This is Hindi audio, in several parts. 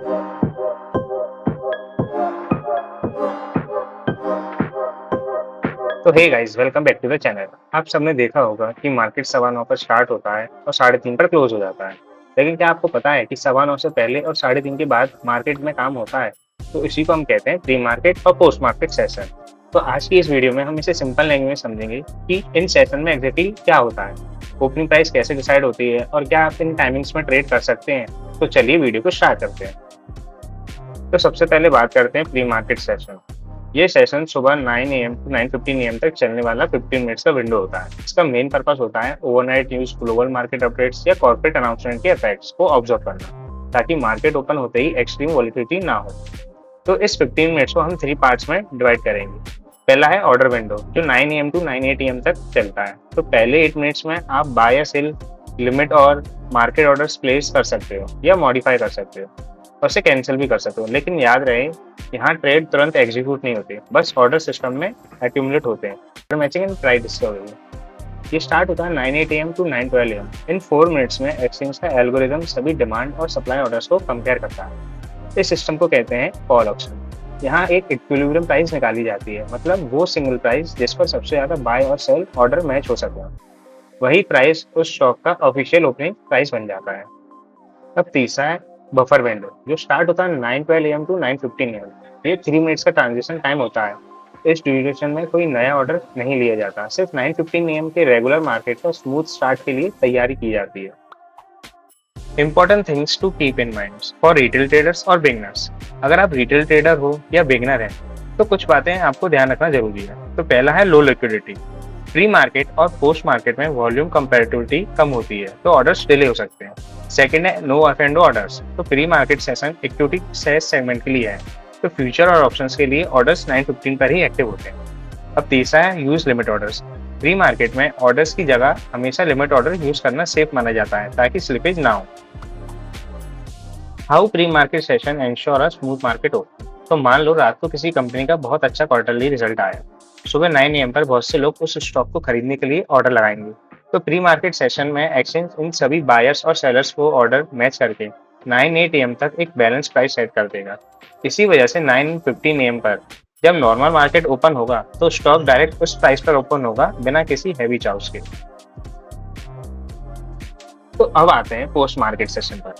तो hey guys, welcome back to the channel. आप सबने देखा होगा कि मार्केट 9:15 पर स्टार्ट होता है और 3:30 पर क्लोज हो जाता है। लेकिन क्या आपको पता है कि 9:15 से पहले और 3:30 के बाद मार्केट में काम होता है? तो इसी को हम कहते हैं प्री मार्केट और पोस्ट मार्केट सेशन। तो आज की इस वीडियो में हम इसे सिंपल लैंग्वेज में समझेंगे कि इन सेशन में एग्जैक्टली क्या होता है, ओपनिंग प्राइस कैसे डिसाइड होती है और क्या आप इन टाइमिंग्स में ट्रेड कर सकते हैं। तो चलिए वीडियो को स्टार्ट करते हैं। तो सबसे पहले बात करते हैं प्री मार्केट सेशन। ये सेशन सुबह 9 AM to 9:15 AM तक चलने वाला 15 मिनट्स का विंडो होता है। इसका मेन पर्पस होता है overnight news, global market updates या कॉर्पोरेट अनाउंसमेंट के इफेक्ट्स को ऑब्जर्व करना, ताकि मार्केट ओपन होते ही एक्सट्रीम वॉलिटिलिटी ना हो। तो इस 15 मिनट्स को हम 3 पार्ट्स में डिवाइड करेंगे। पहला है ऑर्डर विंडो, जो 9 AM to 9:08 AM तक चलता है। तो पहले 8 मिनट्स में आप बाय या सेल, लिमिट और मार्केट ऑर्डर्स प्लेस कर सकते हो या मॉडिफाई कर सकते हो और उसे कैंसिल भी कर सकते हो। लेकिन याद रहे, यहाँ ट्रेड तुरंत एग्जीक्यूट नहीं होते, बस ऑर्डर सिस्टम में एक्यूमुलेट होते हैं। मैचिंग एंड प्राइस डिस्कवरी, ये स्टार्ट होता है 9:08 AM to 9:12 AM। In 4 minutes में एक्सचेंज का एल्गोरिदम सभी डिमांड और सप्लाई ऑर्डर्स को कंपेयर करता है। इस सिस्टम को कहते हैं कॉल ऑप्शन। यहाँ एक इक्विलिब्रियम प्राइस निकाली जाती है, मतलब वो सिंगल प्राइस जिस पर सबसे ज्यादा बाय और सेल ऑर्डर मैच हो सके। वही प्राइस उस स्टॉक का ऑफिशियल ओपनिंग प्राइस बन जाता है। अब तीसरा है बफर विंडो, जो स्टार्ट होता है 9:12 AM to 9:15 AM। ये 3 मिनट्स का ट्रांजिशन टाइम होता है। इस ड्यूरेशन में कोई नया ऑर्डर नहीं लिया जाता, सिर्फ 9:15 AM के रेगुलर मार्केट का स्मूथ स्टार्ट के लिए तैयारी की जाती है। Important things to keep in mind for retail traders और बिगनर्स। अगर आप रिटेल ट्रेडर हो या बिगनर हैं, तो कुछ बातें आपको ध्यान रखना जरूरी है। तो पहला है लो लिक्विडिटी। प्री मार्केट और पोस्ट मार्केट में वॉल्यूम कंपैरेटिविटी कम होती है, तो ऑर्डर्स डिले हो सकते हैं। सेकंड है नो एफ एंड ऑर्डर्स। तो pre market session equity share segment के लिए है, तो फ्यूचर और ऑप्शंस के लिए ऑर्डर्स 9:15 पर ही एक्टिव होते हैं। अब तीसरा है use limit orders. Pre market में ऑर्डर्स की जगह हमेशा लिमिट ऑर्डर यूज करना सेफ माना जाता है, ताकि स्लिपेज ना हो। How pre market session ensure a smooth market हो। तो मान लो रात को किसी कंपनी का बहुत अच्छा क्वार्टरली रिजल्ट आया, सुबह 9 AM पर बहुत से लोग उस स्टॉक को खरीदने के लिए ऑर्डर लगाएंगे। तो प्री मार्केट सेशन में एक्सचेंज इन सभी बायर्स और सेलर्स को ऑर्डर मैच करके 9:08 AM तक एक बैलेंस प्राइस सेट कर देगा। इसी वजह से 9:15 AM पर जब नॉर्मल मार्केट ओपन होगा, तो स्टॉक डायरेक्ट उस प्राइस पर ओपन होगा, बिना किसी हैवी चार्ज के। तो अब आते हैं पोस्ट मार्केट सेशन पर।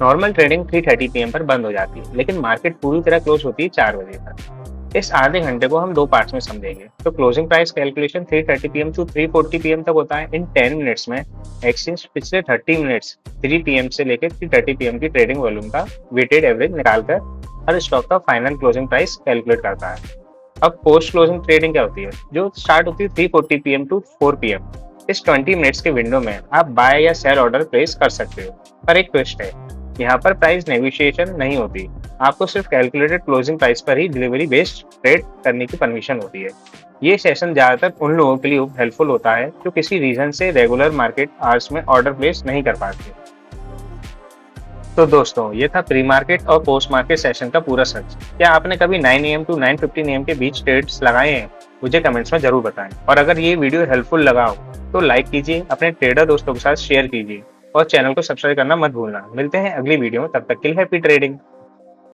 नॉर्मल ट्रेडिंग 3:30 PM पर बंद हो जाती है, लेकिन मार्केट पूरी तरह क्लोज होती है 4 बजे तक। इस आधे घंटे को हम 2 पार्ट्स में समझेंगे। तो closing price calculation 3:30 PM to 3:40 PM तक होता है। इन 10 मिनट्स में एक्सचेंज पिछले 30 मिनट्स 3 PM से लेकर 3:30 PM की ट्रेडिंग वॉल्यूम का वेटेड एवरेज निकालकर हर स्टॉक का फाइनल क्लोजिंग प्राइस कैलकुलेट करता है। अब पोस्ट क्लोजिंग ट्रेडिंग क्या होती है, जो स्टार्ट होती है 3:40 PM to 4 PM। इस 20 मिनट्स के विंडो में आप बाय या सेल ऑर्डर प्लेस कर सकते हो, पर एक ट्विस्ट है, यहाँ पर प्राइस नेगोशिएशन नहीं होती। आपको सिर्फ कैलकुलेटेड क्लोजिंग प्राइस पर ही डिलीवरी बेस्ड ट्रेड करने की परमिशन होती है। ये सेशन ज्यादातर उन लोगों के लिए हेल्पफुल होता है जो किसी रीजन से रेगुलर मार्केट आवर्स में ऑर्डर प्लेस नहीं कर पाते। तो दोस्तों, ये था प्री मार्केट और पोस्ट मार्केट सेशन का पूरा सच। क्या आपने कभी 9 AM to 9:15 AM के बीच ट्रेड्स लगाए हैं? मुझे कमेंट्स में जरूर बताएं। और अगर ये वीडियो हेल्पफुल लगा हो तो लाइक कीजिए, अपने ट्रेडर दोस्तों के साथ शेयर कीजिए और चैनल को सब्सक्राइब करना मत भूलना। मिलते हैं अगली वीडियो में, तब तक के लिए हैप्पी ट्रेडिंग।